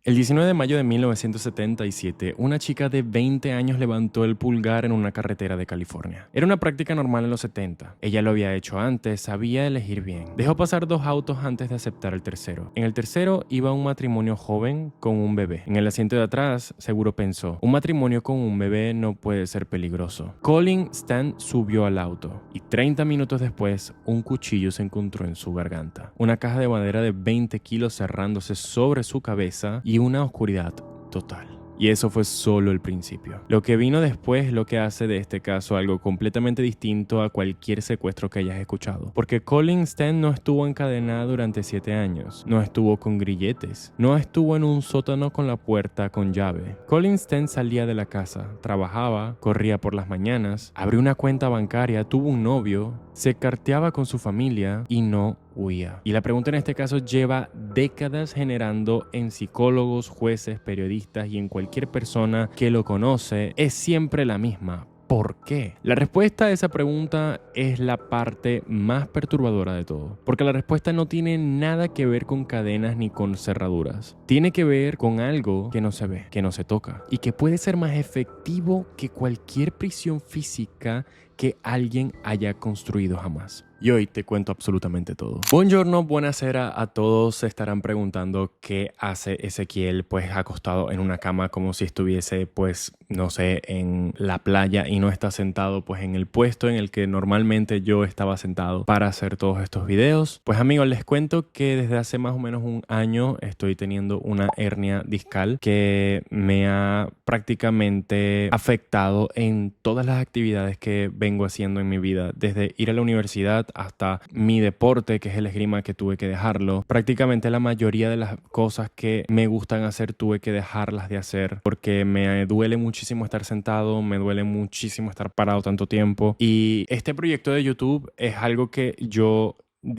El 19 de mayo de 1977, una chica de 20 años levantó el pulgar en una carretera de California. Era una práctica normal en los 70. Ella lo había hecho antes, sabía elegir bien. Dejó pasar 2 autos antes de aceptar el tercero. En el tercero iba un matrimonio joven con un bebé. En el asiento de atrás, seguro pensó, un matrimonio con un bebé no puede ser peligroso. Colin Stan subió al auto y 30 minutos después, un cuchillo se encontró en su garganta. Una caja de madera de 20 kilos cerrándose sobre su cabeza y una oscuridad total. Y eso fue solo el principio. Lo que vino después es lo que hace de este caso algo completamente distinto a cualquier secuestro que hayas escuchado. Porque Colin Stan no estuvo encadenado durante 7 años, no estuvo con grilletes, no estuvo en un sótano con la puerta con llave. Colin Stan salía de la casa, trabajaba, corría por las mañanas, abrió una cuenta bancaria, tuvo un novio, se carteaba con su familia y no huía. Y la pregunta en este caso lleva décadas generando en psicólogos, jueces, periodistas y en cualquier persona que lo conoce, es siempre la misma. ¿Por qué? La respuesta a esa pregunta es la parte más perturbadora de todo, porque la respuesta no tiene nada que ver con cadenas ni con cerraduras. Tiene que ver con algo que no se ve, que no se toca y que puede ser más efectivo que cualquier prisión física que alguien haya construido jamás. Y hoy te cuento absolutamente todo. Buongiorno, buonasera a todos. Se estarán preguntando qué hace Ezequiel pues acostado en una cama como si estuviese pues no sé en la playa y no está sentado pues en el puesto en el que normalmente yo estaba sentado para hacer todos estos videos. Pues amigos, les cuento que desde hace más o menos un año estoy teniendo una hernia discal que me ha prácticamente afectado en todas las actividades que vengo haciendo en mi vida, desde ir a la universidad hasta mi deporte, que es el esgrima, que tuve que dejarlo. Prácticamente la mayoría de las cosas que me gustan hacer tuve que dejarlas de hacer porque me duele muchísimo estar sentado, me duele muchísimo estar parado tanto tiempo. Y este proyecto de YouTube es algo que yo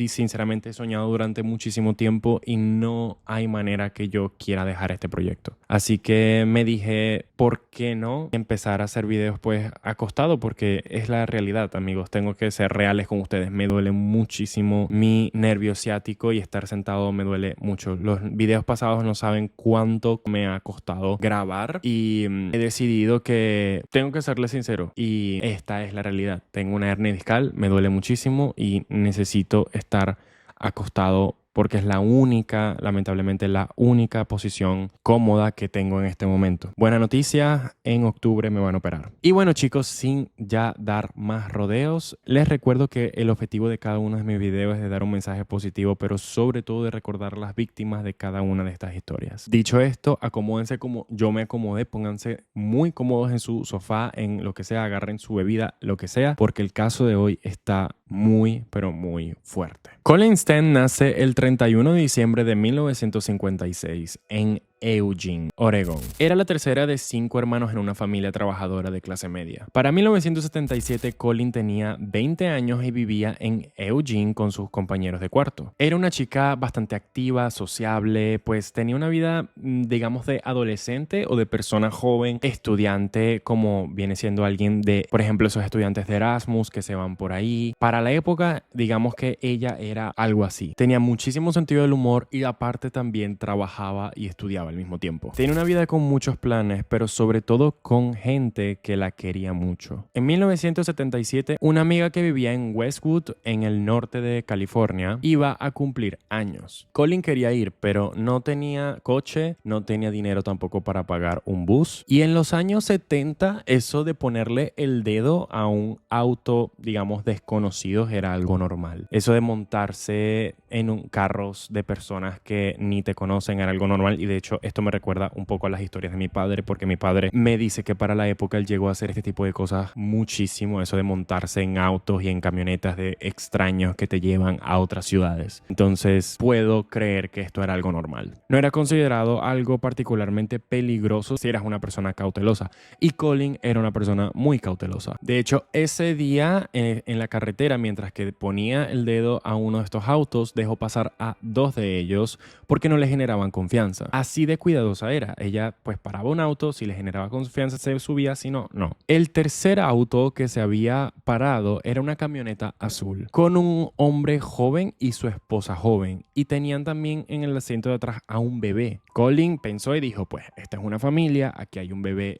sinceramente he soñado durante muchísimo tiempo y no hay manera que yo quiera dejar este proyecto. Así que me dije, ¿por qué no empezar a hacer videos pues acostado? Porque es la realidad, amigos. Tengo que ser reales con ustedes. Me duele muchísimo mi nervio ciático y estar sentado me duele mucho. Los videos pasados no saben cuánto me ha costado grabar y he decidido que tengo que serles sincero y esta es la realidad. Tengo una hernia discal, me duele muchísimo y necesito estar acostado porque es la única, lamentablemente la única posición cómoda que tengo en este momento. Buena noticia, en octubre me van a operar. Y bueno chicos, sin ya dar más rodeos, les recuerdo que el objetivo de cada uno de mis videos es de dar un mensaje positivo, pero sobre todo de recordar a las víctimas de cada una de estas historias. Dicho esto, acomódense como yo me acomodé, pónganse muy cómodos en su sofá, en lo que sea, agarren su bebida, lo que sea, porque el caso de hoy está muy, pero muy fuerte. Colin Stan nace el 31 de diciembre de 1956 en Eugene, Oregón. Era la tercera de 5 hermanos en una familia trabajadora de clase media. Para 1977, Colin tenía 20 años y vivía en Eugene con sus compañeros de cuarto. Era una chica bastante activa, sociable, pues tenía una vida, digamos, de adolescente o de persona joven, estudiante, como viene siendo alguien de, por ejemplo, esos estudiantes de Erasmus que se van por ahí. Para la época, digamos que ella era algo así. Tenía muchísimo sentido del humor y aparte también trabajaba y estudiaba al mismo tiempo. Tenía una vida con muchos planes, pero sobre todo con gente que la quería mucho. En 1977, una amiga que vivía en Westwood, en el norte de California, iba a cumplir años. Colin quería ir, pero no tenía coche, no tenía dinero tampoco para pagar un bus. Y en los años 70, eso de ponerle el dedo a un auto, digamos, desconocido era algo normal. Eso de montarse en carros de personas que ni te conocen era algo normal y de hecho esto me recuerda un poco a las historias de mi padre, porque mi padre me dice que para la época él llegó a hacer este tipo de cosas muchísimo, eso de montarse en autos y en camionetas de extraños que te llevan a otras ciudades. Entonces puedo creer que esto era algo normal. No era considerado algo particularmente peligroso si eras una persona cautelosa y Colin era una persona muy cautelosa. De hecho, ese día en la carretera, mientras que ponía el dedo a uno de estos autos, dejó pasar a 2 de ellos porque no le generaban confianza. Así de cuidadosa era. Ella pues paraba un auto, si le generaba confianza se subía, si no, no. El tercer auto que se había parado era una camioneta azul con un hombre joven y su esposa joven y tenían también en el asiento de atrás a un bebé. Colin pensó y dijo, pues esta es una familia, aquí hay un bebé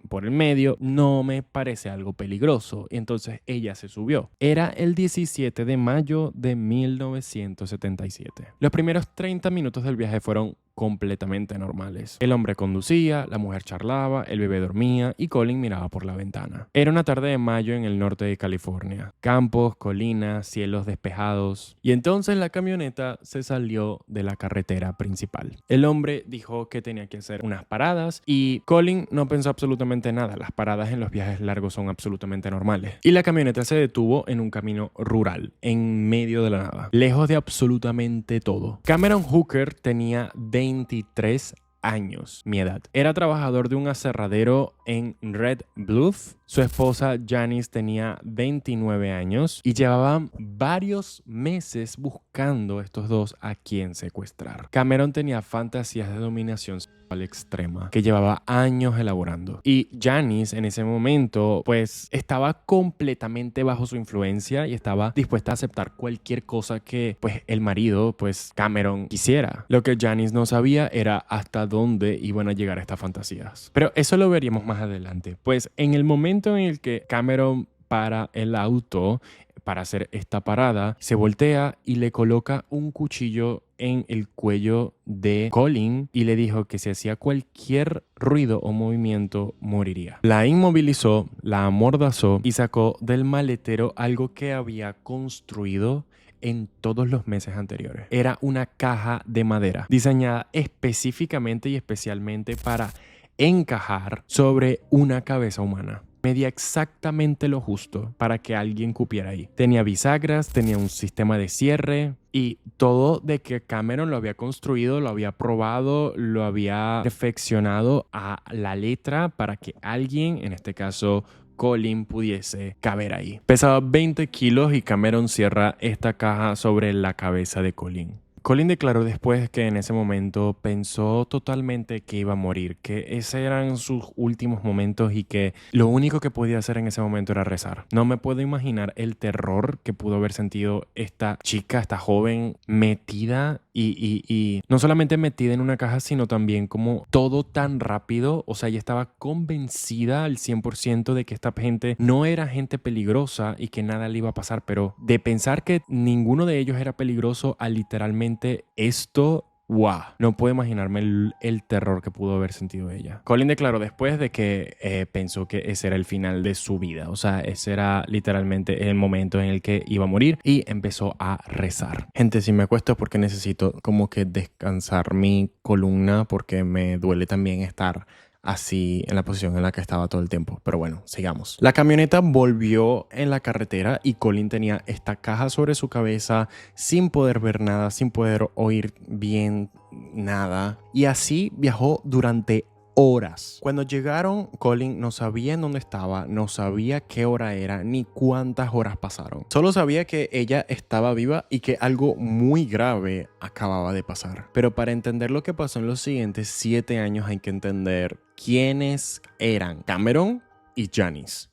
por el medio, no me parece algo peligroso. Y entonces ella se subió. Era el 17 de mayo de 1977. Los primeros 30 minutos del viaje fueron completamente normales. El hombre conducía, la mujer charlaba, el bebé dormía y Colin miraba por la ventana. Era una tarde de mayo en el norte de California. Campos, colinas, cielos despejados. Y entonces la camioneta se salió de la carretera principal. El hombre dijo que tenía que hacer unas paradas y Colin no pensó absolutamente nada. Las paradas en los viajes largos son absolutamente normales. Y la camioneta se detuvo en un camino rural, en medio de la nada, lejos de absolutamente todo. Cameron Hooker tenía 23 años, mi edad. Era trabajador de un aserradero en Red Bluff. Su esposa Janice tenía 29 años y llevaban varios meses buscando estos dos a quien secuestrar. Cameron tenía fantasías de dominación sexual extrema que llevaba años elaborando. Y Janice en ese momento pues estaba completamente bajo su influencia y estaba dispuesta a aceptar cualquier cosa que pues el marido, pues Cameron, quisiera. Lo que Janice no sabía era hasta dónde iban a llegar estas fantasías. Pero eso lo veríamos más adelante. Pues en el momento en el que Cameron para el auto para hacer esta parada, se voltea y le coloca un cuchillo en el cuello de Colin y le dijo que si hacía cualquier ruido o movimiento moriría. La inmovilizó, la amordazó y sacó del maletero algo que había construido en todos los meses anteriores. Era una caja de madera diseñada específicamente y especialmente para encajar sobre una cabeza humana. Medía exactamente lo justo para que alguien cupiera ahí. Tenía bisagras, tenía un sistema de cierre y todo de que Cameron lo había construido, lo había probado, lo había perfeccionado a la letra para que alguien, en este caso Colin, pudiese caber ahí. Pesaba 20 kilos y Cameron cierra esta caja sobre la cabeza de Colin. Colin declaró después que en ese momento pensó totalmente que iba a morir, que esos eran sus últimos momentos y que lo único que podía hacer en ese momento era rezar. No me puedo imaginar el terror que pudo haber sentido esta chica, esta joven metida y no solamente metida en una caja, sino también como todo tan rápido. O sea, ella estaba convencida al 100% de que esta gente no era gente peligrosa y que nada le iba a pasar, pero de pensar que ninguno de ellos era peligroso a literalmente esto, wow, no puedo imaginarme el terror que pudo haber sentido ella. Colin declaró después de que pensó que ese era el final de su vida, o sea, ese era literalmente el momento en el que iba a morir y empezó a rezar. Gente, si me acuesto es porque necesito como que descansar mi columna porque me duele también estar así en la posición en la que estaba todo el tiempo. Pero bueno, sigamos. La camioneta volvió en la carretera y Colin tenía esta caja sobre su cabeza sin poder ver nada, sin poder oír bien nada. Y así viajó durante horas. Cuando llegaron, Colin no sabía en dónde estaba, no sabía qué hora era, ni cuántas horas pasaron. Solo sabía que ella estaba viva y que algo muy grave acababa de pasar. Pero para entender lo que pasó en los siguientes 7 años hay que entender quiénes eran Cameron y Janice.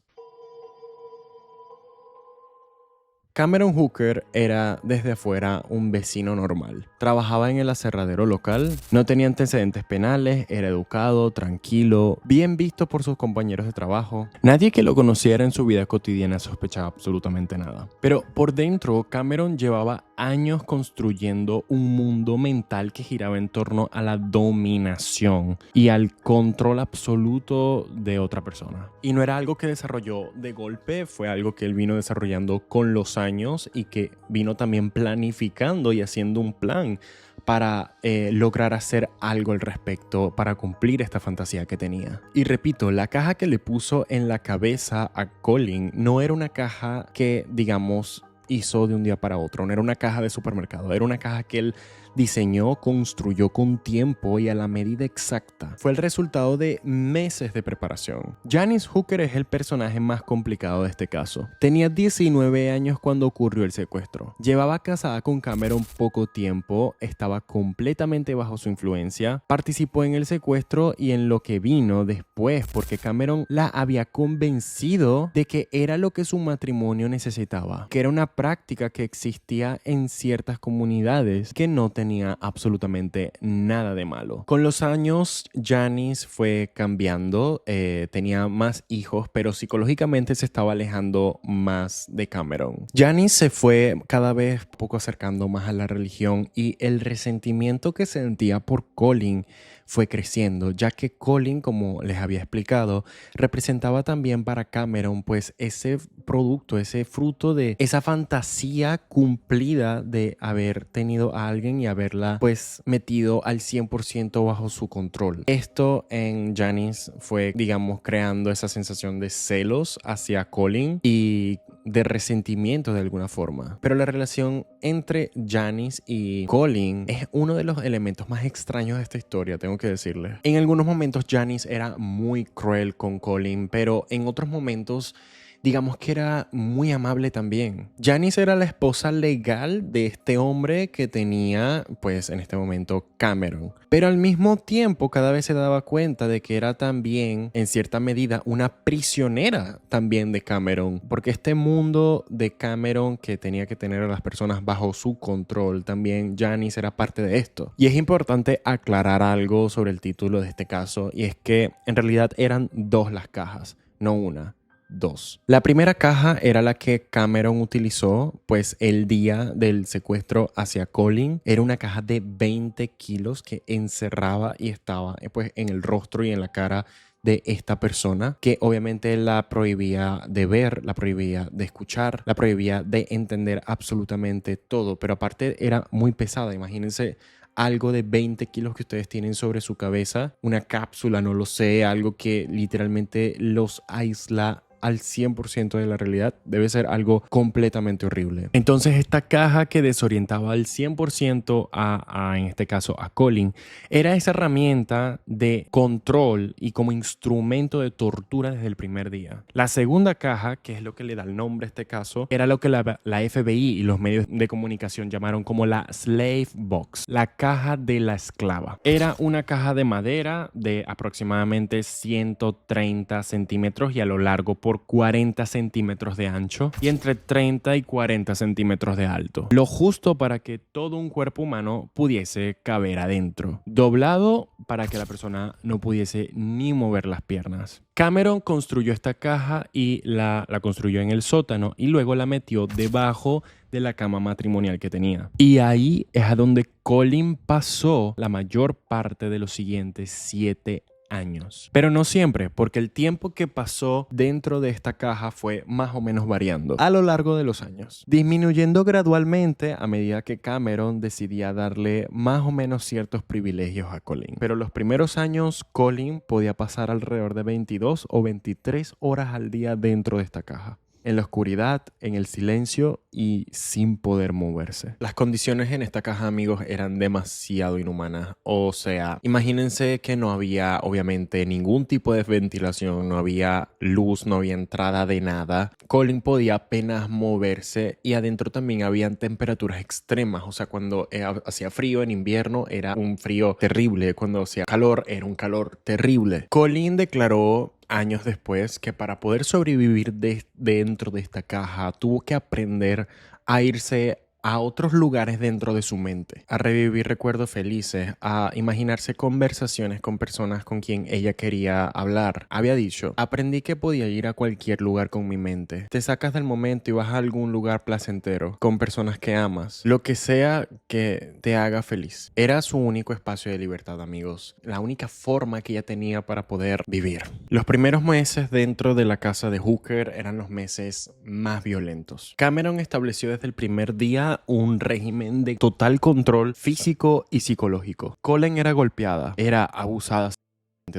Cameron Hooker era desde afuera un vecino normal. Trabajaba en el aserradero local, no tenía antecedentes penales, era educado, tranquilo, bien visto por sus compañeros de trabajo. Nadie que lo conociera en su vida cotidiana sospechaba absolutamente nada. Pero por dentro, Cameron llevaba años construyendo un mundo mental que giraba en torno a la dominación y al control absoluto de otra persona. Y no era algo que desarrolló de golpe, fue algo que él vino desarrollando con los años y que vino también planificando y haciendo un plan para lograr hacer algo al respecto, para cumplir esta fantasía que tenía. Y repito, la caja que le puso en la cabeza a Colin no era una caja que, digamos, hizo de un día para otro, no era una caja de supermercado, era una caja que él diseñó, construyó con tiempo y a la medida exacta. Fue el resultado de meses de preparación. Janice Hooker es el personaje más complicado de este caso. Tenía 19 años cuando ocurrió el secuestro. Llevaba casada con Cameron poco tiempo, estaba completamente bajo su influencia, participó en el secuestro y en lo que vino después porque Cameron la había convencido de que era lo que su matrimonio necesitaba, que era una práctica que existía en ciertas comunidades que no tenía absolutamente nada de malo. Con los años, Janice fue cambiando, tenía más hijos, pero psicológicamente se estaba alejando más de Cameron. Janice se fue cada vez poco acercando más a la religión y el resentimiento que sentía por Colin fue creciendo, ya que Colin, como les había explicado, representaba también para Cameron pues ese producto, ese fruto de esa fantasía cumplida de haber tenido a alguien y haberla pues metido al 100% bajo su control. Esto en Janice fue, digamos, creando esa sensación de celos hacia Colin y de resentimiento de alguna forma. Pero la relación entre Janice y Colin es uno de los elementos más extraños de esta historia, tengo que decirles. En algunos momentos Janice era muy cruel con Colin, pero en otros momentos digamos que era muy amable también. Janice era la esposa legal de este hombre que tenía, pues en este momento, Cameron. Pero al mismo tiempo cada vez se daba cuenta de que era también, en cierta medida, una prisionera también de Cameron. Porque este mundo de Cameron que tenía que tener a las personas bajo su control, también Janice era parte de esto. Y es importante aclarar algo sobre el título de este caso, y es que en realidad eran dos las cajas, no una. Dos. La primera caja era la que Cameron utilizó pues el día del secuestro hacia Colin. Era una caja de 20 kilos que encerraba y estaba pues en el rostro y en la cara de esta persona, que obviamente la prohibía de ver, la prohibía de escuchar, la prohibía de entender absolutamente todo, pero aparte era muy pesada. Imagínense algo de 20 kilos que ustedes tienen sobre su cabeza, una cápsula, no lo sé, algo que literalmente los aísla al 100% de la realidad. Debe ser algo completamente horrible. Entonces esta caja que desorientaba al 100% en este caso a Colin, era esa herramienta de control y como instrumento de tortura desde el primer día. La segunda caja, que es lo que le da el nombre a este caso, era lo que la FBI y los medios de comunicación llamaron como la Slave Box, la caja de la esclava. Era una caja de madera de aproximadamente 130 centímetros y a lo largo por 40 centímetros de ancho y entre 30 y 40 centímetros de alto. Lo justo para que todo un cuerpo humano pudiese caber adentro. Doblado para que la persona no pudiese ni mover las piernas. Cameron construyó esta caja y la construyó en el sótano y luego la metió debajo de la cama matrimonial que tenía. Y ahí es a donde Colin pasó la mayor parte de los siguientes 7 años. Pero no siempre, porque el tiempo que pasó dentro de esta caja fue más o menos variando a lo largo de los años, disminuyendo gradualmente a medida que Cameron decidía darle más o menos ciertos privilegios a Colin. Pero los primeros años, Colin podía pasar alrededor de 22 o 23 horas al día dentro de esta caja. En la oscuridad, en el silencio y sin poder moverse. Las condiciones en esta caja, amigos, eran demasiado inhumanas. O sea, imagínense que no había obviamente ningún tipo de ventilación, no había luz, no había entrada de nada. Colin podía apenas moverse y adentro también habían temperaturas extremas. O sea, cuando hacía frío en invierno era un frío terrible, cuando hacía calor era un calor terrible. Colin declaró años después que para poder sobrevivir dentro de esta caja tuvo que aprender a irse a otros lugares dentro de su mente, a revivir recuerdos felices, a imaginarse conversaciones con personas con quien ella quería hablar. Había dicho, aprendí que podía ir a cualquier lugar con mi mente. Te sacas del momento y vas a algún lugar placentero, con personas que amas, lo que sea que te haga feliz. Era su único espacio de libertad, amigos, la única forma que ella tenía para poder vivir. Los primeros meses dentro de la casa de Hooker eran los meses más violentos. Cameron estableció desde el primer día un régimen de total control físico y psicológico. Colin era golpeada, era abusada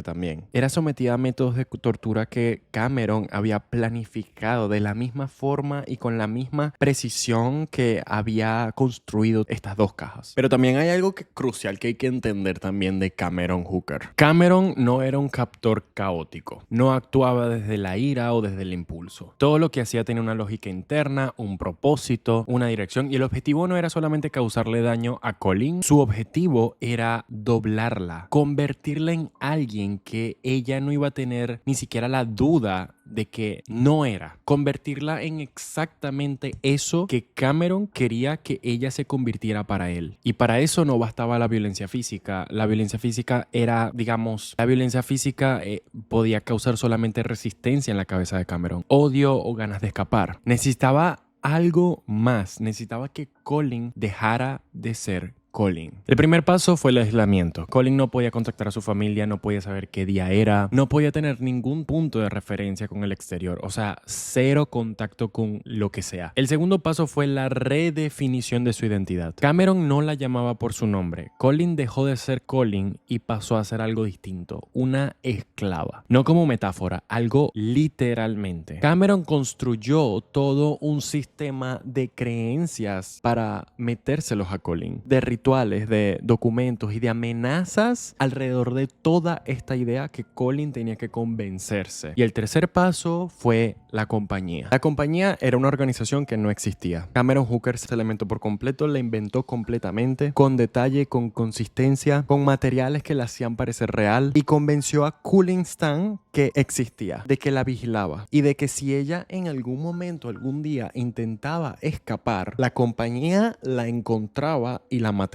también. Era sometida a métodos de tortura que Cameron había planificado de la misma forma y con la misma precisión que había construido estas dos cajas. Pero también hay algo crucial que hay que entender también de Cameron Hooker. Cameron no era un captor caótico. No actuaba desde la ira o desde el impulso. Todo lo que hacía tenía una lógica interna, un propósito, una dirección y el objetivo no era solamente causarle daño a Colin. Su objetivo era doblarla, convertirla en alguien que ella no iba a tener ni siquiera la duda de que no era, convertirla en exactamente eso que Cameron quería que ella se convirtiera para él. Y para eso no bastaba la violencia física. La violencia física era, digamos, la violencia física podía causar solamente resistencia en la cabeza de Cameron, odio o ganas de escapar. Necesitaba algo más, necesitaba que Colin dejara de ser Colin. El primer paso fue el aislamiento. Colin no podía contactar a su familia, no podía saber qué día era, no podía tener ningún punto de referencia con el exterior, o sea, cero contacto con lo que sea. El segundo paso fue la redefinición de su identidad. Cameron no la llamaba por su nombre. Colin dejó de ser Colin y pasó a ser algo distinto, una esclava. No como metáfora, algo literalmente. Cameron construyó todo un sistema de creencias para metérselos a Colin, de rituales, de documentos y de amenazas alrededor de toda esta idea que Colin tenía que convencerse. Y el tercer paso fue la compañía. La compañía era una organización que no existía. Cameron Hooker se la inventó por completo, la inventó completamente, con detalle, con consistencia, con materiales que la hacían parecer real, y convenció a Colin Stan que existía, de que la vigilaba y de que si ella en algún momento, algún día intentaba escapar, la compañía la encontraba y la mataría.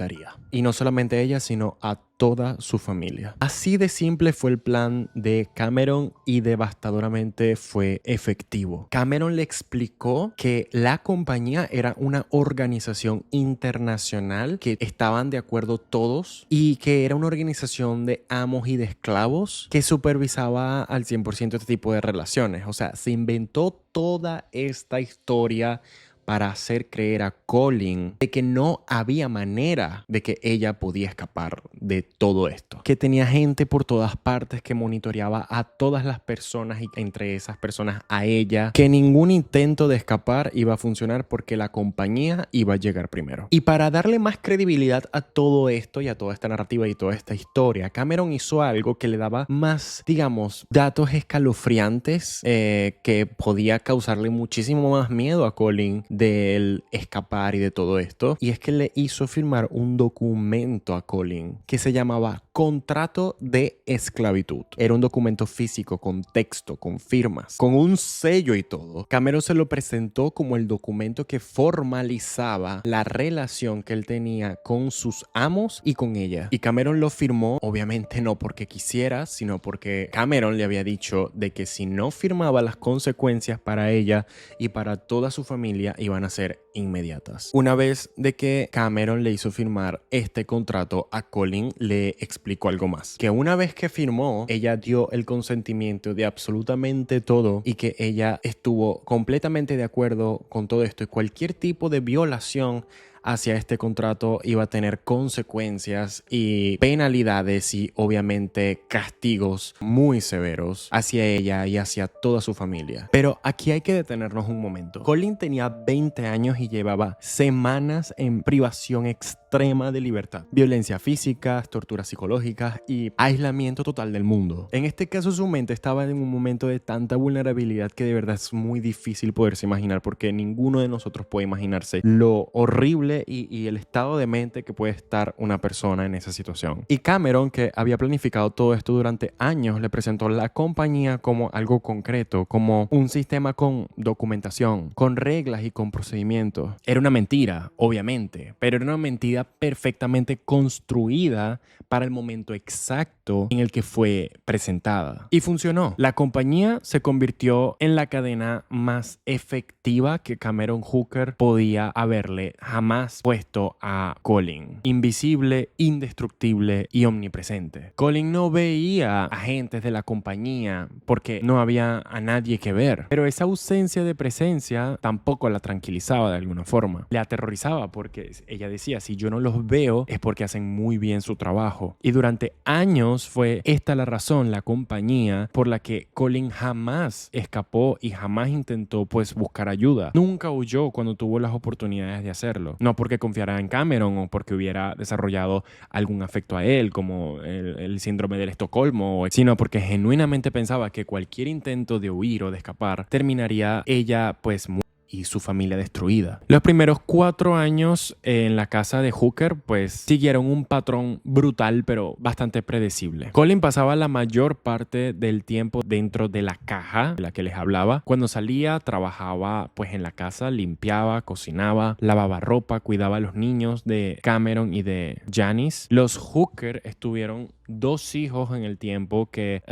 Y no solamente ella, sino a toda su familia. Así de simple fue el plan de Cameron y devastadoramente fue efectivo. Cameron le explicó que la compañía era una organización internacional, que estaban de acuerdo todos y que era una organización de amos y de esclavos que supervisaba al 100% este tipo de relaciones. O sea, se inventó toda esta historia para hacer creer a Colin de que no había manera de que ella podía escapar de todo esto. Que tenía gente por todas partes que monitoreaba a todas las personas y entre esas personas a ella. Que ningún intento de escapar iba a funcionar porque la compañía iba a llegar primero. Y para darle más credibilidad a todo esto y a toda esta narrativa y toda esta historia, Cameron hizo algo que le daba más, digamos, datos escalofriantes que podía causarle muchísimo más miedo a Colin del escapar y de todo esto, y es que le hizo firmar un documento a Colin que se llamaba Contrato de Esclavitud. Era un documento físico con texto, con firmas, con un sello y todo. Cameron se lo presentó como el documento que formalizaba la relación que él tenía con sus amos y con ella. Y Cameron lo firmó, obviamente no porque quisiera, sino porque Cameron le había dicho de que si no firmaba, las consecuencias para ella y para toda su familia iban a ser inmediatas. Una vez de que Cameron le hizo firmar este contrato a Colin, le explicó algo más. Que una vez que firmó, ella dio el consentimiento de absolutamente todo y que ella estuvo completamente de acuerdo con todo esto, y cualquier tipo de violación hacia este contrato iba a tener consecuencias y penalidades y obviamente castigos muy severos hacia ella y hacia toda su familia. Pero aquí hay que detenernos un momento. Colin tenía 20 años y llevaba semanas en privación extrema de libertad, violencia física, torturas psicológicas y aislamiento total del mundo. En este caso, su mente estaba en un momento de tanta vulnerabilidad que de verdad es muy difícil poderse imaginar, porque ninguno de nosotros puede imaginarse lo horrible y el estado de mente que puede estar una persona en esa situación. Y Cameron, que había planificado todo esto durante años, le presentó la compañía como algo concreto, como un sistema con documentación, con reglas y con procedimientos. Era una mentira, obviamente, pero era una mentira perfectamente construida para el momento exacto en el que fue presentada. Y funcionó. La compañía se convirtió en la cadena más efectiva que Cameron Hooker podía haberle jamás puesto a Colin. Invisible, indestructible y omnipresente. Colin no veía agentes de la compañía porque no había a nadie que ver, pero esa ausencia de presencia tampoco la tranquilizaba de alguna forma. Le aterrorizaba porque ella decía, si yo no los veo es porque hacen muy bien su trabajo. Y durante años fue esta la razón, la compañía, por la que Colin jamás escapó y jamás intentó pues buscar ayuda. Nunca huyó cuando tuvo las oportunidades de hacerlo. No porque confiara en Cameron o porque hubiera desarrollado algún afecto a él, como el síndrome del Estocolmo, sino porque genuinamente pensaba que cualquier intento de huir o de escapar terminaría ella pues y su familia destruida. Los primeros 4 años en la casa de Hooker pues siguieron un patrón brutal pero bastante predecible. Colin pasaba la mayor parte del tiempo dentro de la caja de la que les hablaba. Cuando salía trabajaba pues en la casa, limpiaba, cocinaba, lavaba ropa, cuidaba a los niños de Cameron y de Janice. Los Hooker tuvieron 2 hijos en el tiempo que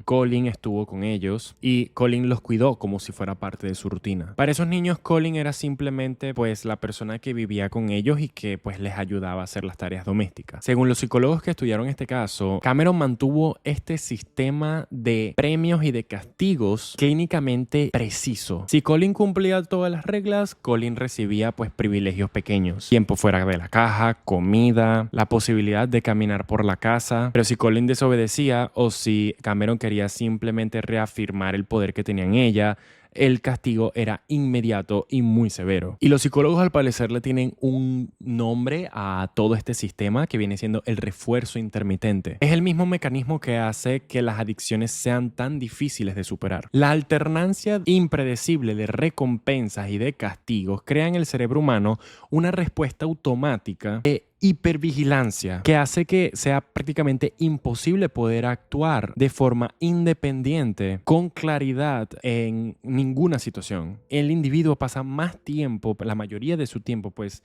Colin estuvo con ellos y Colin los cuidó como si fuera parte de su rutina. Para esos niños Colin era simplemente pues la persona que vivía con ellos y que pues les ayudaba a hacer las tareas domésticas. Según los psicólogos que estudiaron este caso, Cameron mantuvo este sistema de premios y de castigos clínicamente preciso. Si Colin cumplía todas las reglas, Colin recibía pues privilegios pequeños: tiempo fuera de la caja, comida, la posibilidad de caminar por la casa. Pero si Colin desobedecía o si Cameron quería simplemente reafirmar el poder que tenía en ella, el castigo era inmediato y muy severo. Y los psicólogos al parecer le tienen un nombre a todo este sistema que viene siendo el refuerzo intermitente. Es el mismo mecanismo que hace que las adicciones sean tan difíciles de superar. La alternancia impredecible de recompensas y de castigos crea en el cerebro humano una respuesta automática de hipervigilancia que hace que sea prácticamente imposible poder actuar de forma independiente, con claridad en ninguna situación. El individuo pasa más tiempo, la mayoría de su tiempo, pues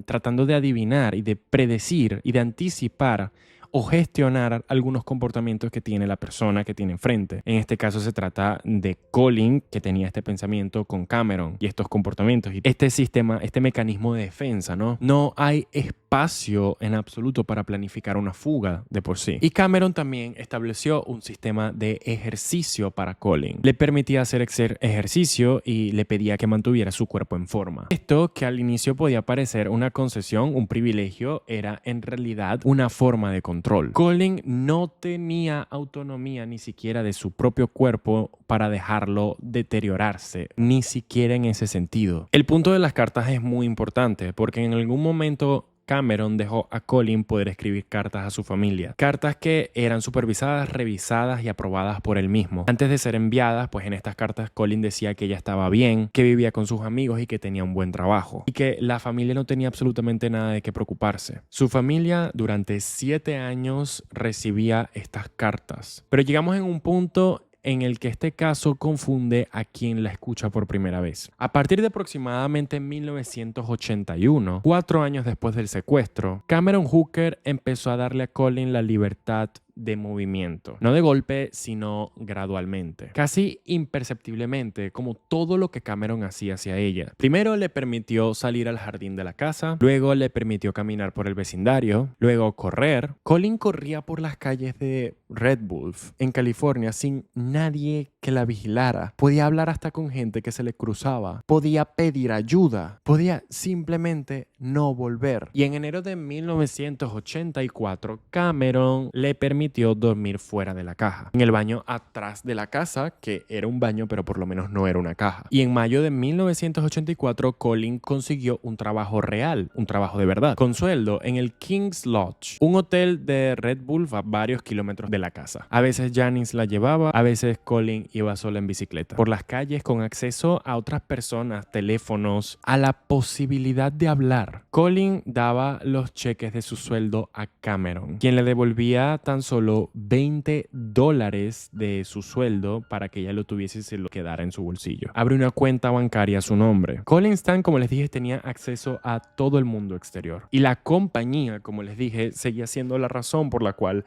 tratando de adivinar y de predecir y de anticipar o gestionar algunos comportamientos que tiene la persona que tiene enfrente. En este caso se trata de Colin, que tenía este pensamiento con Cameron y estos comportamientos y este sistema, este mecanismo de defensa, ¿no? No hay espacio en absoluto para planificar una fuga de por sí. Y Cameron también estableció un sistema de ejercicio para Colin. Le permitía hacer ejercicio y le pedía que mantuviera su cuerpo en forma. Esto, que al inicio podía parecer una concesión, un privilegio, era en realidad una forma de control. Colin no tenía autonomía ni siquiera de su propio cuerpo para dejarlo deteriorarse, ni siquiera en ese sentido. El punto de las cartas es muy importante porque en algún momento Cameron dejó a Colin poder escribir cartas a su familia. Cartas que eran supervisadas, revisadas y aprobadas por él mismo. Antes de ser enviadas, pues en estas cartas Colin decía que ella estaba bien, que vivía con sus amigos y que tenía un buen trabajo. Y que la familia no tenía absolutamente nada de qué preocuparse. Su familia durante 7 años recibía estas cartas. Pero llegamos en un punto en el que este caso confunde a quien la escucha por primera vez. A partir de aproximadamente 1981, 4 años después del secuestro, Cameron Hooker empezó a darle a Colin la libertad de movimiento. No de golpe, sino gradualmente. Casi imperceptiblemente, como todo lo que Cameron hacía hacia ella. Primero le permitió salir al jardín de la casa, luego le permitió caminar por el vecindario, luego correr. Colin corría por las calles de Red Wolf, en California, sin nadie que la vigilara. Podía hablar hasta con gente que se le cruzaba. Podía pedir ayuda. Podía simplemente no volver. Y en enero de 1984, Cameron le permitió dormir fuera de la caja, en el baño atrás de la casa, que era un baño pero por lo menos no era una caja. Y en mayo de 1984 Colin consiguió un trabajo real, un trabajo de verdad, con sueldo en el King's Lodge, un hotel de Red Bull a varios kilómetros de la casa. A veces Janice la llevaba, a veces Colin iba sola en bicicleta por las calles, con acceso a otras personas, teléfonos, a la posibilidad de hablar. Colin daba los cheques de su sueldo a Cameron, quien le devolvía tan solo $20 de su sueldo para que ella lo tuviese y se lo quedara en su bolsillo. Abrió una cuenta bancaria a su nombre. Colin Stan, como les dije, tenía acceso a todo el mundo exterior. Y la compañía, como les dije, seguía siendo la razón por la cual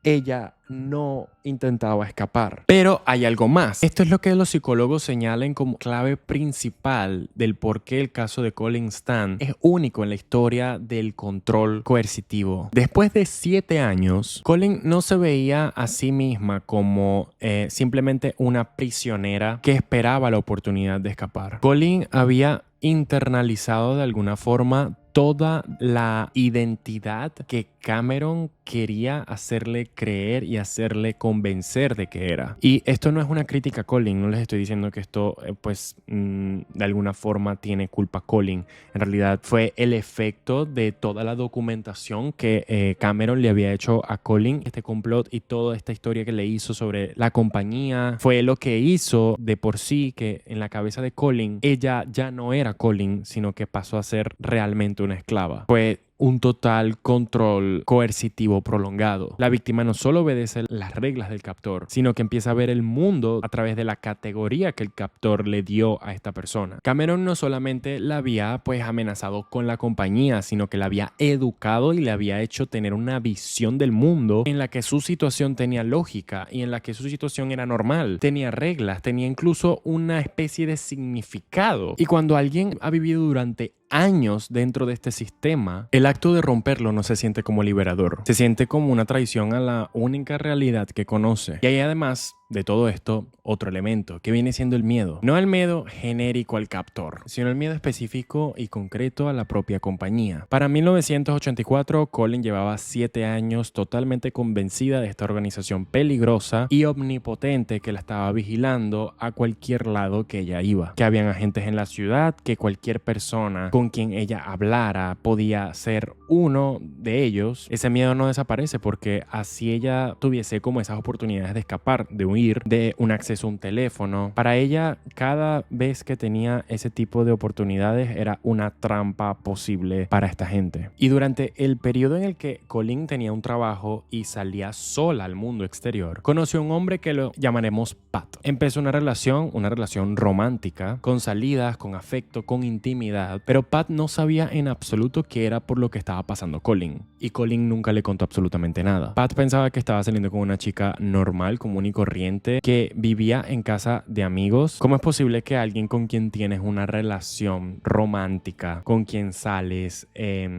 ella no intentaba escapar. Pero hay algo más. Esto es lo que los psicólogos señalan como clave principal del por qué el caso de Colin Stan es único en la historia del control coercitivo. Después de 7 años, Colin no se veía a sí misma como simplemente una prisionera que esperaba la oportunidad de escapar. Colin había internalizado de alguna forma toda la identidad que Cameron quería hacerle creer y hacerle convencer de que era. Y esto no es una crítica a Colin, no les estoy diciendo que esto de alguna forma tiene culpa Colin. En realidad fue el efecto de toda la documentación que Cameron le había hecho a Colin. Este complot y toda esta historia que le hizo sobre la compañía fue lo que hizo de por sí que en la cabeza de Colin ella ya no era Colin, sino que pasó a ser realmente una esclava. Fue un total control coercitivo prolongado. La víctima no solo obedece las reglas del captor, sino que empieza a ver el mundo a través de la categoría que el captor le dio a esta persona. Cameron no solamente la había amenazado con la compañía, sino que la había educado y le había hecho tener una visión del mundo en la que su situación tenía lógica y en la que su situación era normal. Tenía reglas, tenía incluso una especie de significado. Y cuando alguien ha vivido durante años dentro de este sistema, el acto de romperlo no se siente como liberador. Se siente como una traición a la única realidad que conoce. Y hay además de todo esto otro elemento que viene siendo el miedo. No el miedo genérico al captor, sino el miedo específico y concreto a la propia compañía. Para 1984, Colin llevaba 7 años totalmente convencida de esta organización peligrosa y omnipotente que la estaba vigilando a cualquier lado que ella iba. Que habían agentes en la ciudad, que cualquier persona con quien ella hablara podía ser uno de ellos. Ese miedo no desaparece porque así ella tuviese como esas oportunidades de escapar, de huir, de un acceso a un teléfono. Para ella, cada vez que tenía ese tipo de oportunidades era una trampa posible para esta gente. Y durante el periodo en el que Colin tenía un trabajo y salía sola al mundo exterior, conoció a un hombre que lo llamaremos Pat. Empezó una relación romántica, con salidas, con afecto, con intimidad, pero Pat no sabía en absoluto qué era por lo que estaba pasando Colin. Y Colin nunca le contó absolutamente nada. Pat pensaba que estaba saliendo con una chica normal, común y corriente, que vivía en casa de amigos. ¿Cómo es posible que alguien con quien tienes una relación romántica, con quien sales,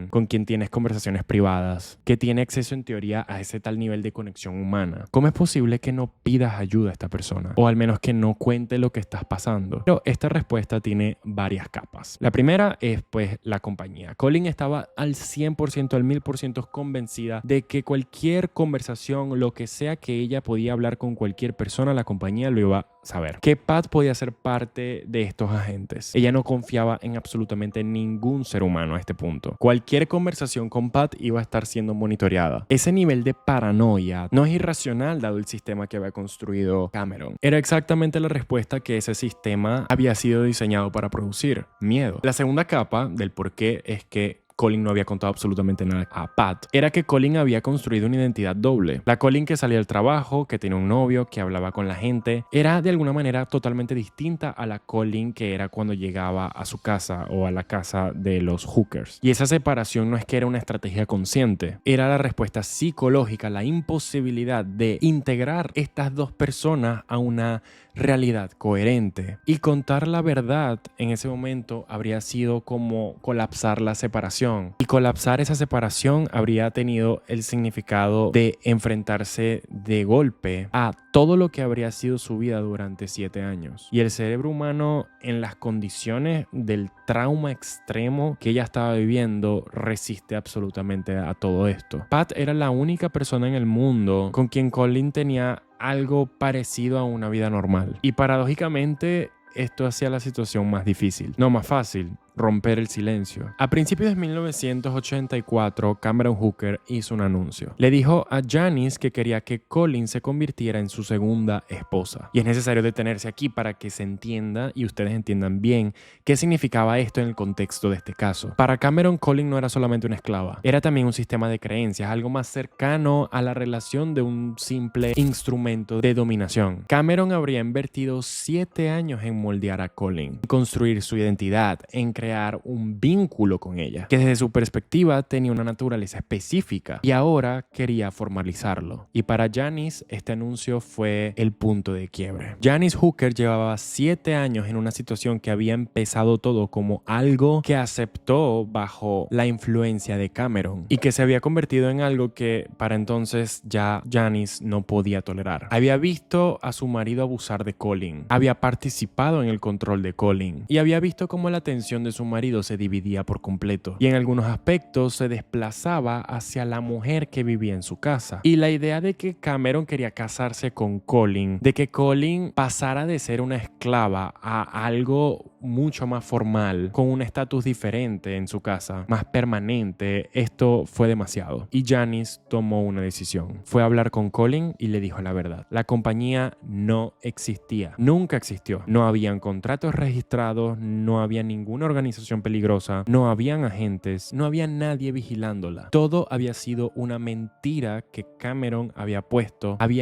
con quien tienes conversaciones privadas, que tiene acceso en teoría a ese tal nivel de conexión humana, cómo es posible que no pidas ayuda a esta persona? O al menos que no cuente lo que estás pasando. Pero esta respuesta tiene varias capas. La primera es pues la compañía. Colin estaba al 100%, al 1000% convencida de que cualquier conversación, lo que sea que ella podía hablar con cualquier persona, la compañía lo iba a saber. Que Pat podía ser parte de estos agentes. Ella no confiaba en absolutamente ningún ser humano a este punto. Cualquier conversación con Pat iba a estar siendo monitoreada. Ese nivel de paranoia no es irracional dado el sistema que había construido Cameron. Era exactamente la respuesta que ese sistema había sido diseñado para producir: miedo. La segunda capa del por qué es que Colin no había contado absolutamente nada a Pat era que Colin había construido una identidad doble. La Colin que salía al trabajo, que tenía un novio, que hablaba con la gente, era de alguna manera totalmente distinta a la Colin que era cuando llegaba a su casa o a la casa de los hookers. Y esa separación no es que era una estrategia consciente, era la respuesta psicológica, la imposibilidad de integrar estas dos personas a una realidad coherente. Y contar la verdad en ese momento habría sido como colapsar la separación. Y colapsar esa separación habría tenido el significado de enfrentarse de golpe a todo lo que habría sido su vida durante 7 años. Y el cerebro humano, en las condiciones del trauma extremo que ella estaba viviendo, resiste absolutamente a todo esto. Pat era la única persona en el mundo con quien Colin tenía algo parecido a una vida normal. Y paradójicamente, esto hacía la situación más difícil, no más fácil. Romper el silencio. A principios de 1984, Cameron Hooker hizo un anuncio. Le dijo a Janice que quería que Colin se convirtiera en su segunda esposa. Y es necesario detenerse aquí para que se entienda y ustedes entiendan bien qué significaba esto en el contexto de este caso. Para Cameron, Colin no era solamente una esclava, era también un sistema de creencias, algo más cercano a la relación de un simple instrumento de dominación. Cameron habría invertido 7 años en moldear a Colin, en construir su identidad, en crear un vínculo con ella, que desde su perspectiva tenía una naturaleza específica y ahora quería formalizarlo. Y para Janice, este anuncio fue el punto de quiebre. Janice Hooker llevaba 7 años en una situación que había empezado todo como algo que aceptó bajo la influencia de Cameron y que se había convertido en algo que para entonces ya Janice no podía tolerar. Había visto a su marido abusar de Colin, había participado en el control de Colin y había visto cómo la atención de su marido se dividía por completo y en algunos aspectos se desplazaba hacia la mujer que vivía en su casa. Y la idea de que Cameron quería casarse con Colin, de que Colin pasara de ser una esclava a algo mucho más formal, con un estatus diferente en su casa, más permanente, esto fue demasiado. Y Janice tomó una decisión. Fue a hablar con Colin y le dijo la verdad. La compañía no existía, nunca existió. No habían contratos registrados, no había ninguna organización peligrosa, no habían agentes, no había nadie vigilándola. Todo había sido una mentira que Cameron había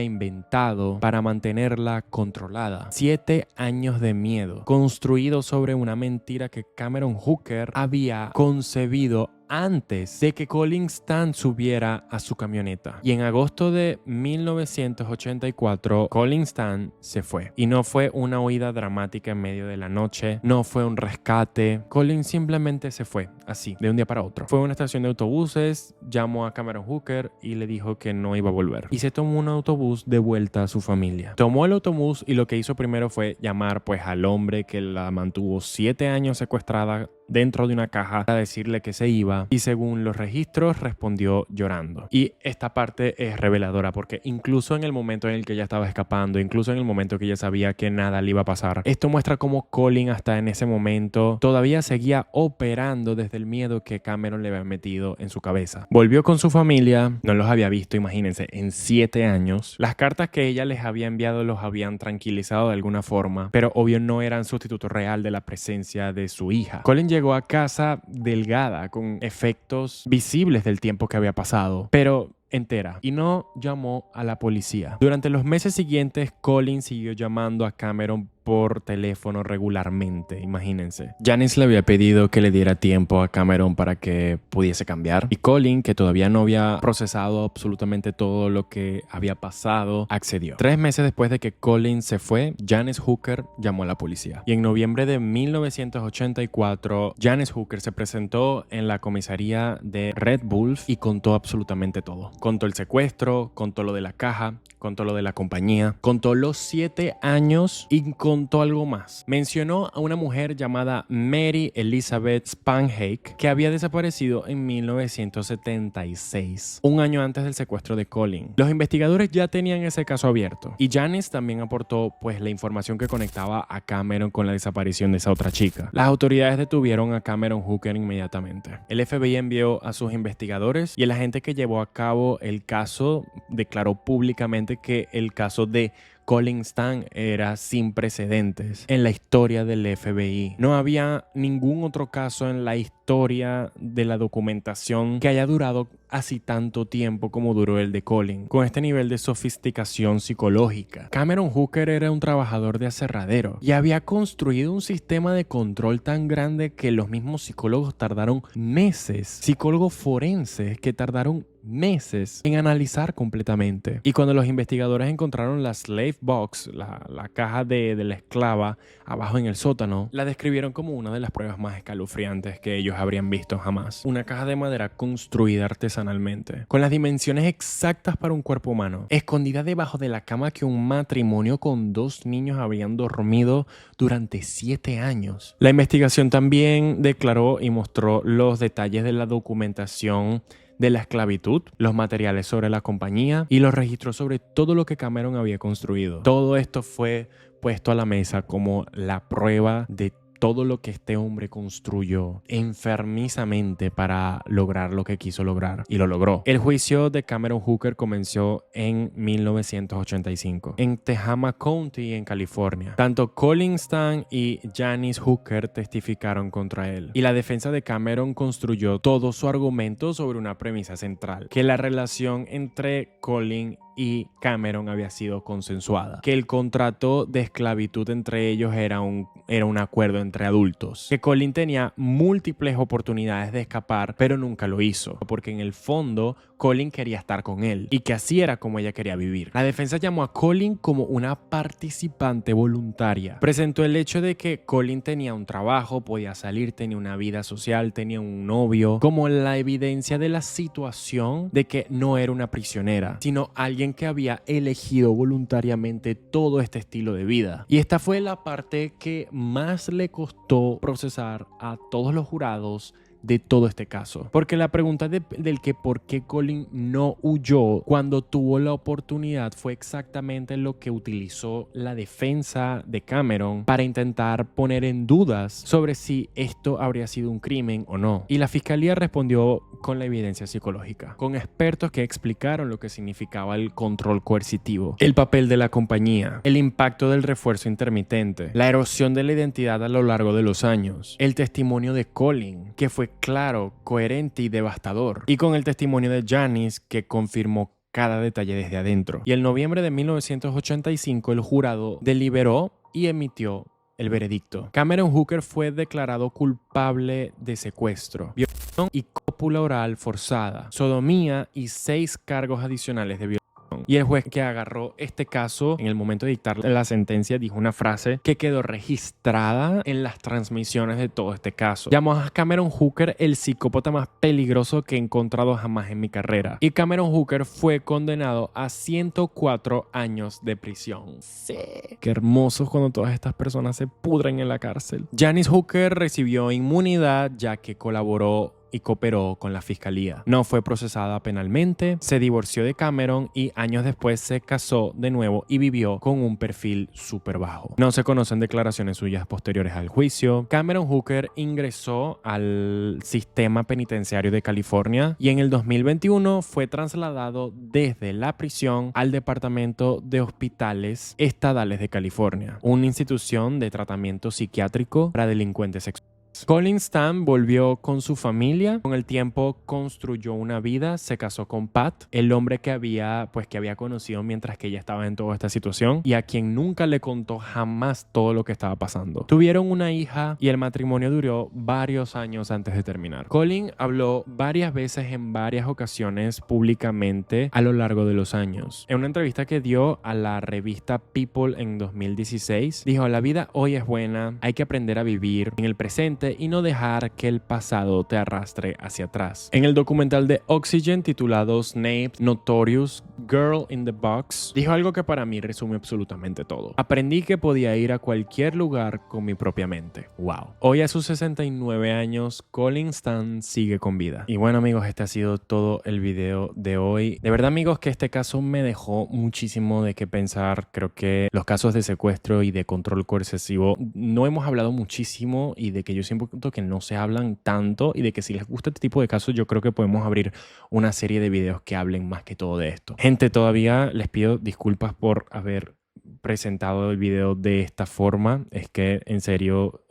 inventado para mantenerla controlada. 7 años de miedo, construidos sobre una mentira que Cameron Hooker había concebido antes de que Colin Stan subiera a su camioneta. Y en agosto de 1984, Colin Stan se fue. Y no fue una huida dramática en medio de la noche, no fue un rescate. Colin simplemente se fue, así, de un día para otro. Fue a una estación de autobuses, llamó a Cameron Hooker y le dijo que no iba a volver. Y se tomó un autobús de vuelta a su familia. Tomó el autobús y lo que hizo primero fue llamar pues al hombre que la mantuvo 7 años secuestrada dentro de una caja para decirle que se iba, y según los registros respondió llorando. Y esta parte es reveladora porque incluso en el momento en el que ella estaba escapando, incluso en el momento que ella sabía que nada le iba a pasar, esto muestra cómo Colin hasta en ese momento todavía seguía operando desde el miedo que Cameron le había metido en su cabeza. Volvió con su familia, no los había visto, imagínense, en 7 años. Las cartas que ella les había enviado los habían tranquilizado de alguna forma, pero obvio no eran sustituto real de la presencia de su hija. Colin llegó a casa delgada, con efectos visibles del tiempo que había pasado, pero entera, y no llamó a la policía. Durante los meses siguientes, Colin siguió llamando a Cameron por teléfono regularmente, imagínense. Janice le había pedido que le diera tiempo a Cameron para que pudiese cambiar, y Colin, que todavía no había procesado absolutamente todo lo que había pasado, accedió. 3 meses después de que Colin se fue, Janice Hooker llamó a la policía, y en noviembre de 1984, Janice Hooker se presentó en la comisaría de Red Wolf y contó absolutamente todo. Contó el secuestro, contó lo de la caja, contó lo de la compañía, contó los 7 años y contó algo más. Mencionó a una mujer llamada Mary Elizabeth Spanhake que había desaparecido en 1976, un año antes del secuestro de Colin. Los investigadores ya tenían ese caso abierto y Janice también aportó pues la información que conectaba a Cameron con la desaparición de esa otra chica. Las autoridades detuvieron a Cameron Hooker inmediatamente. El FBI envió a sus investigadores y el agente que llevó a cabo el caso declaró públicamente que el caso de Colin Stan era sin precedentes en la historia del FBI. No había ningún otro caso en la historia de la documentación que haya durado así tanto tiempo como duró el de Colin, con este nivel de sofisticación psicológica. Cameron Hooker era un trabajador de aserradero y había construido un sistema de control tan grande que los mismos psicólogos tardaron meses, psicólogos forenses que tardaron meses en analizar completamente. Y cuando los investigadores encontraron la slave box, la caja de la esclava abajo en el sótano, la describieron como una de las pruebas más escalofriantes que ellos habrían visto jamás. Una caja de madera construida artesanalmente, con las dimensiones exactas para un cuerpo humano, escondida debajo de la cama que un matrimonio con 2 niños habían dormido durante 7 años. La investigación también declaró y mostró los detalles de la documentación de la esclavitud, los materiales sobre la compañía y los registros sobre todo lo que Cameron había construido. Todo esto fue puesto a la mesa como la prueba de todo lo que este hombre construyó enfermizamente para lograr lo que quiso lograr, y lo logró. El juicio de Cameron Hooker comenzó en 1985 en Tehama County, en California. Tanto Colin Stan y Janice Hooker testificaron contra él, y la defensa de Cameron construyó todo su argumento sobre una premisa central: que la relación entre Colin y Cameron había sido consensuada, que el contrato de esclavitud entre ellos era un acuerdo entre adultos, que Colin tenía múltiples oportunidades de escapar pero nunca lo hizo, porque en el fondo Colin quería estar con él y que así era como ella quería vivir. La defensa llamó a Colin como una participante voluntaria. Presentó el hecho de que Colin tenía un trabajo, podía salir, tenía una vida social, tenía un novio, como la evidencia de la situación de que no era una prisionera, sino alguien alguien que había elegido voluntariamente todo este estilo de vida. Y esta fue la parte que más le costó procesar a todos los jurados de todo este caso. Porque la pregunta del que por qué Colin no huyó cuando tuvo la oportunidad fue exactamente lo que utilizó la defensa de Cameron para intentar poner en dudas sobre si esto habría sido un crimen o no. Y la fiscalía respondió con la evidencia psicológica, con expertos que explicaron lo que significaba el control coercitivo, el papel de la compañía, el impacto del refuerzo intermitente, la erosión de la identidad a lo largo de los años, el testimonio de Colin, que fue claro, coherente y devastador, y con el testimonio de Janice, que confirmó cada detalle desde adentro. Y en noviembre de 1985 el jurado deliberó y emitió el veredicto. Cameron Hooker fue declarado culpable de secuestro, violación y cópula oral forzada, sodomía y 6 cargos adicionales de violación. Y el juez que agarró este caso en el momento de dictar la sentencia dijo una frase que quedó registrada en las transmisiones de todo este caso. Llamó a Cameron Hooker el psicópata más peligroso que he encontrado jamás en mi carrera. Y Cameron Hooker fue condenado a 104 años de prisión. Sí. Qué hermoso cuando todas estas personas se pudren en la cárcel. Janice Hooker recibió inmunidad ya que colaboró y cooperó con la fiscalía. No fue procesada penalmente, se divorció de Cameron y años después se casó de nuevo y vivió con un perfil súper bajo. No se conocen declaraciones suyas posteriores al juicio. Cameron Hooker ingresó al sistema penitenciario de California y en el 2021 fue trasladado desde la prisión al Departamento de Hospitales Estadales de California, una institución de tratamiento psiquiátrico para delincuentes sexuales. Colin Stam volvió con su familia. Con el tiempo construyó una vida, se casó con Pat, el hombre que había conocido mientras que ella estaba en toda esta situación y a quien nunca le contó jamás todo lo que estaba pasando. Tuvieron una hija y el matrimonio duró varios años antes de terminar. Colin habló varias veces en varias ocasiones públicamente a lo largo de los años. En una entrevista que dio a la revista People en 2016, dijo: "La vida hoy es buena, hay que aprender a vivir en el presente y no dejar que el pasado te arrastre hacia atrás". En el documental de Oxygen titulado Snape Notorious Girl in the Box, dijo algo que para mí resume absolutamente todo. "Aprendí que podía ir a cualquier lugar con mi propia mente". Wow. Hoy a sus 69 años, Colin Stam sigue con vida. Y bueno amigos, este ha sido todo el video de hoy. De verdad amigos que este caso me dejó muchísimo de qué pensar. Creo que los casos de secuestro y de control coercitivo no hemos hablado muchísimo y de que yo siento que no se hablan tanto y de que si les gusta este tipo de casos yo creo que podemos abrir una serie de videos que hablen más que todo de esto. Gente, todavía les pido disculpas por haber presentado el video de esta forma. Es que en serio,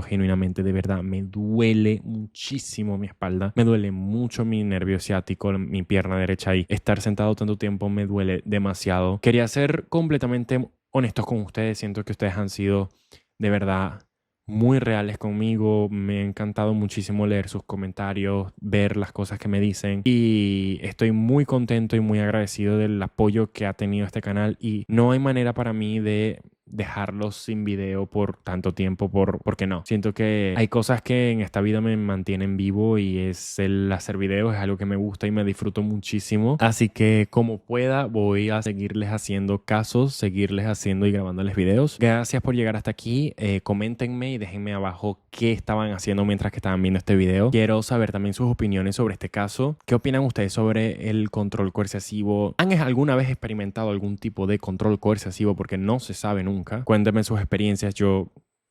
genuinamente, de verdad, me duele muchísimo mi espalda. Me duele mucho mi nervio ciático, mi pierna derecha ahí. Estar sentado tanto tiempo me duele demasiado. Quería ser completamente honestos con ustedes. Siento que ustedes han sido de verdad muy reales conmigo. Me ha encantado muchísimo leer sus comentarios, ver las cosas que me dicen y estoy muy contento y muy agradecido del apoyo que ha tenido este canal y no hay manera para mí de dejarlos sin video por tanto tiempo porque no. Siento que hay cosas que en esta vida me mantienen vivo y es el hacer videos, es algo que me gusta y me disfruto muchísimo. Así que como pueda voy a seguirles haciendo casos, seguirles haciendo y grabándoles videos. Gracias por llegar hasta aquí. Coméntenme y déjenme abajo qué estaban haciendo mientras que estaban viendo este video. Quiero saber también sus opiniones sobre este caso. ¿Qué opinan ustedes sobre el control coercitivo? ¿Han alguna vez experimentado algún tipo de control coercitivo? Porque no se sabe nunca. Cuéntenme sus experiencias.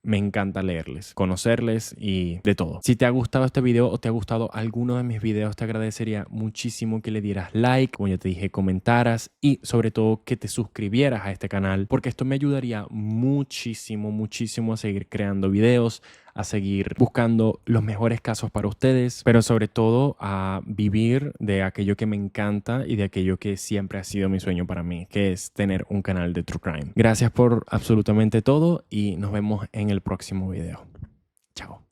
Me encanta leerles, conocerles y de todo. Si te ha gustado este video o te ha gustado alguno de mis videos, te agradecería muchísimo que le dieras like, como ya te dije, comentaras y sobre todo que te suscribieras a este canal porque esto me ayudaría muchísimo, muchísimo a seguir creando videos, a seguir buscando los mejores casos para ustedes, pero sobre todo a vivir de aquello que me encanta y de aquello que siempre ha sido mi sueño para mí, que es tener un canal de True Crime. Gracias por absolutamente todo y nos vemos en el próximo video. Chao.